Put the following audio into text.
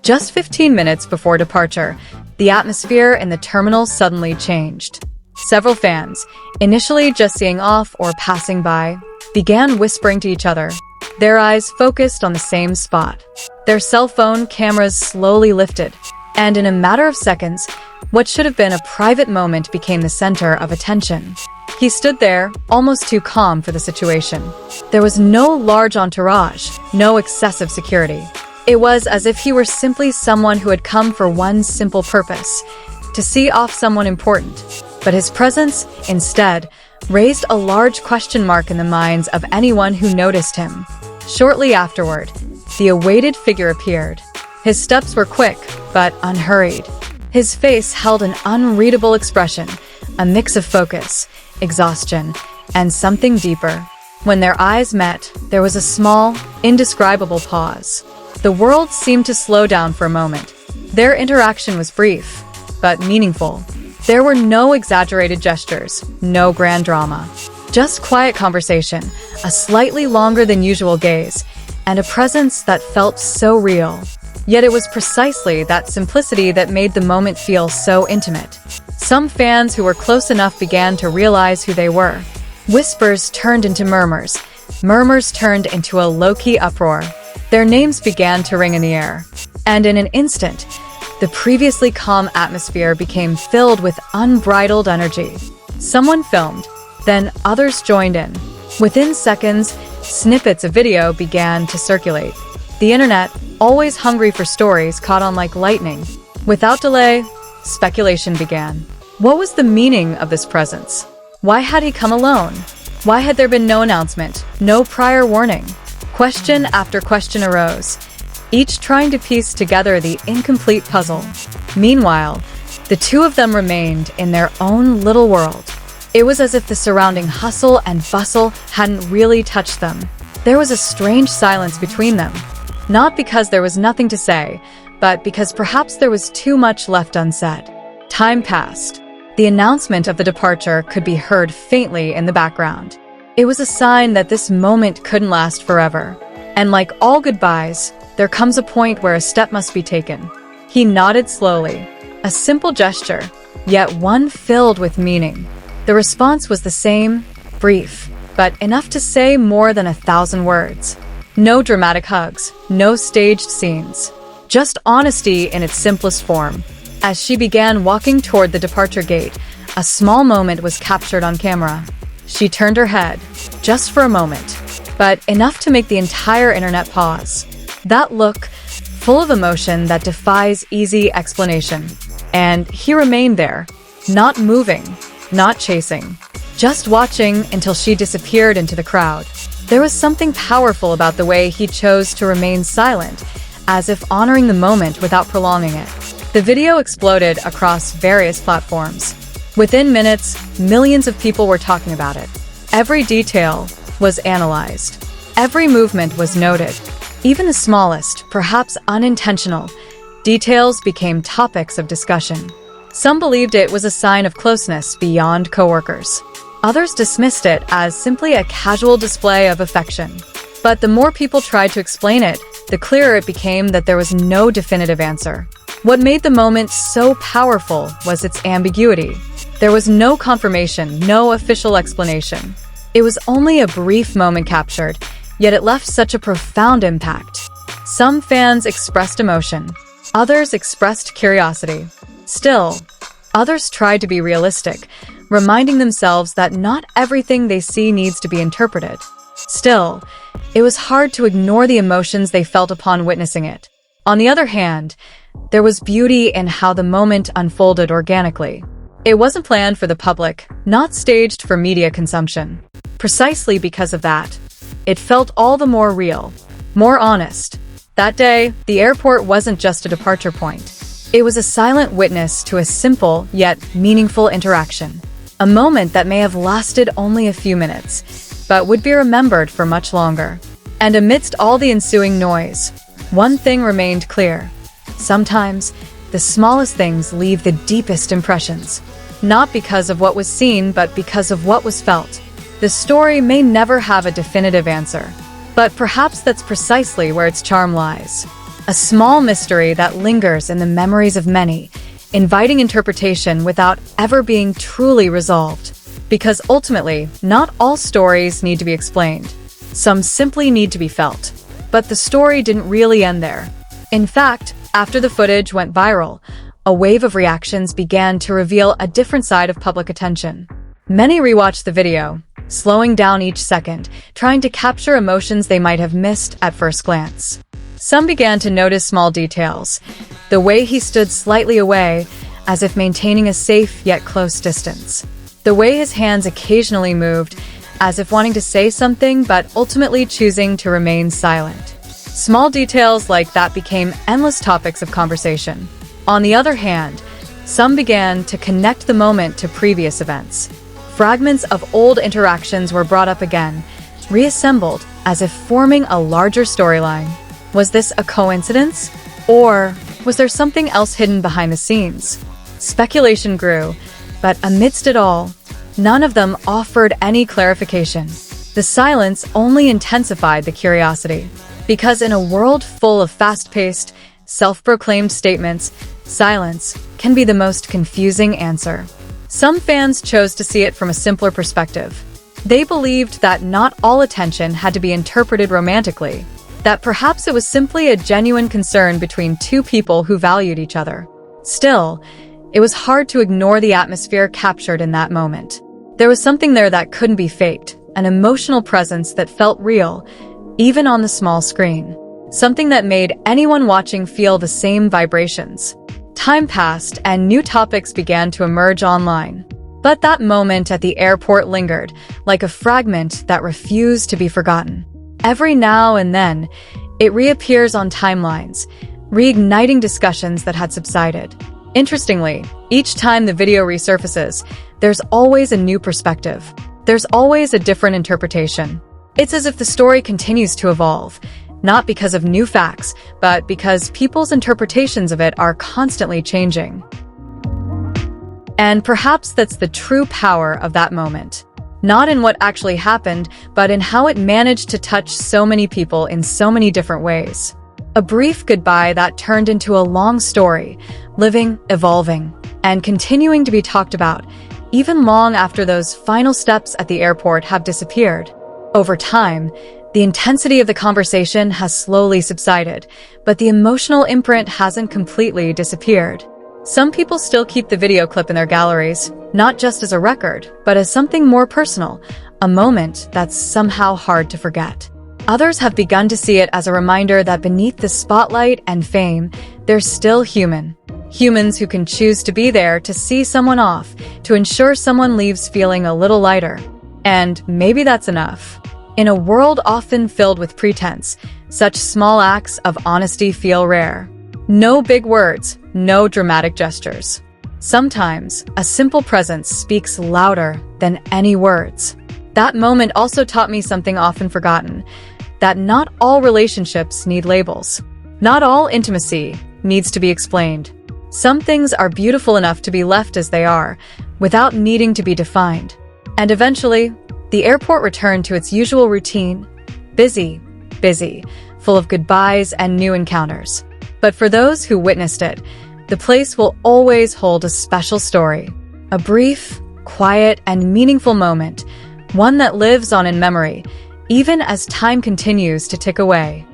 Just 15 minutes before departure, the atmosphere in the terminal suddenly changed. Several fans, initially just seeing off or passing by, began whispering to each other, their eyes focused on the same spot. Their cell phone cameras slowly lifted, and in a matter of seconds, what should have been a private moment became the center of attention. He stood there, almost too calm for the situation. There was no large entourage, no excessive security. It was as if he were simply someone who had come for one simple purpose, to see off someone important. But his presence, instead, raised a large question mark in the minds of anyone who noticed him. Shortly afterward, the awaited figure appeared. His steps were quick, but unhurried. His face held an unreadable expression, a mix of focus, exhaustion, and something deeper. When their eyes met, there was a small, indescribable pause. The world seemed to slow down for a moment. Their interaction was brief, but meaningful. There were no exaggerated gestures, no grand drama. Just quiet conversation, a slightly longer than usual gaze, and a presence that felt so real. Yet it was precisely that simplicity that made the moment feel so intimate. Some fans who were close enough began to realize who they were. Whispers turned into murmurs. Murmurs turned into a low-key uproar. Their names began to ring in the air. And in an instant, the previously calm atmosphere became filled with unbridled energy. Someone filmed, then others joined in. Within seconds, snippets of video began to circulate. The internet, always hungry for stories, caught on like lightning. Without delay, speculation began. What was the meaning of this presence? Why had he come alone? Why had there been no announcement, no prior warning? Question after question arose, each trying to piece together the incomplete puzzle. Meanwhile, the two of them remained in their own little world. It was as if the surrounding hustle and bustle hadn't really touched them. There was a strange silence between them. Not because there was nothing to say, but because perhaps there was too much left unsaid. Time passed. The announcement of the departure could be heard faintly in the background. It was a sign that this moment couldn't last forever. And like all goodbyes, there comes a point where a step must be taken. He nodded slowly. A simple gesture, yet one filled with meaning. The response was the same, brief, but enough to say more than 1,000 words. No dramatic hugs, no staged scenes. Just honesty in its simplest form. As she began walking toward the departure gate, a small moment was captured on camera. She turned her head, just for a moment, but enough to make the entire internet pause. That look, full of emotion that defies easy explanation. And he remained there, not moving, not chasing, just watching until she disappeared into the crowd. There was something powerful about the way he chose to remain silent, as if honoring the moment without prolonging it. The video exploded across various platforms. Within minutes, millions of people were talking about it. Every detail was analyzed. Every movement was noted. Even the smallest, perhaps unintentional, details became topics of discussion. Some believed it was a sign of closeness beyond coworkers. Others dismissed it as simply a casual display of affection. But the more people tried to explain it, the clearer it became that there was no definitive answer. What made the moment so powerful was its ambiguity. There was no confirmation, no official explanation. It was only a brief moment captured, yet it left such a profound impact. Some fans expressed emotion. Others expressed curiosity. Still, others tried to be realistic, reminding themselves that not everything they see needs to be interpreted. Still, it was hard to ignore the emotions they felt upon witnessing it. On the other hand, there was beauty in how the moment unfolded organically. It wasn't planned for the public, not staged for media consumption. Precisely because of that, it felt all the more real, more honest. That day, the airport wasn't just a departure point. It was a silent witness to a simple yet meaningful interaction. A moment that may have lasted only a few minutes, but would be remembered for much longer. And amidst all the ensuing noise, one thing remained clear. Sometimes, the smallest things leave the deepest impressions. Not because of what was seen, but because of what was felt. The story may never have a definitive answer, but perhaps that's precisely where its charm lies. a small mystery that lingers in the memories of many, inviting interpretation without ever being truly resolved. Because ultimately, not all stories need to be explained. Some simply need to be felt. But the story didn't really end there. In fact, after the footage went viral, a wave of reactions began to reveal a different side of public attention. Many rewatched the video, slowing down each second, trying to capture emotions they might have missed at first glance. Some began to notice small details, the way he stood slightly away, as if maintaining a safe yet close distance. The way his hands occasionally moved, as if wanting to say something but ultimately choosing to remain silent. Small details like that became endless topics of conversation. On the other hand, some began to connect the moment to previous events. Fragments of old interactions were brought up again, reassembled as if forming a larger storyline. Was this a coincidence? Or was there something else hidden behind the scenes? Speculation grew, but amidst it all, none of them offered any clarification. The silence only intensified the curiosity. Because in a world full of fast-paced, self-proclaimed statements, silence can be the most confusing answer. Some fans chose to see it from a simpler perspective. They believed that not all attention had to be interpreted romantically, that perhaps it was simply a genuine concern between two people who valued each other. Still, it was hard to ignore the atmosphere captured in that moment. There was something there that couldn't be faked, an emotional presence that felt real, even on the small screen. Something that made anyone watching feel the same vibrations. Time passed and new topics began to emerge online. But that moment at the airport lingered, like a fragment that refused to be forgotten. Every now and then, it reappears on timelines, reigniting discussions that had subsided. Interestingly, each time the video resurfaces, there's always a new perspective. There's always a different interpretation. It's as if the story continues to evolve, not because of new facts, but because people's interpretations of it are constantly changing. And perhaps that's the true power of that moment. Not in what actually happened, but in how it managed to touch so many people in so many different ways. A brief goodbye that turned into a long story, living, evolving, and continuing to be talked about, even long after those final steps at the airport have disappeared. Over time, the intensity of the conversation has slowly subsided, but the emotional imprint hasn't completely disappeared. Some people still keep the video clip in their galleries, not just as a record, but as something more personal, a moment that's somehow hard to forget. Others have begun to see it as a reminder that beneath the spotlight and fame, they're still human. Humans who can choose to be there to see someone off, to ensure someone leaves feeling a little lighter. And maybe that's enough. In a world often filled with pretense, such small acts of honesty feel rare. No big words, no dramatic gestures. Sometimes, a simple presence speaks louder than any words. That moment also taught me something often forgotten, that not all relationships need labels. Not all intimacy needs to be explained. Some things are beautiful enough to be left as they are, without needing to be defined. And eventually, the airport returned to its usual routine, busy, full of goodbyes and new encounters. But for those who witnessed it, the place will always hold a special story. A brief, quiet, and meaningful moment, one that lives on in memory, even as time continues to tick away.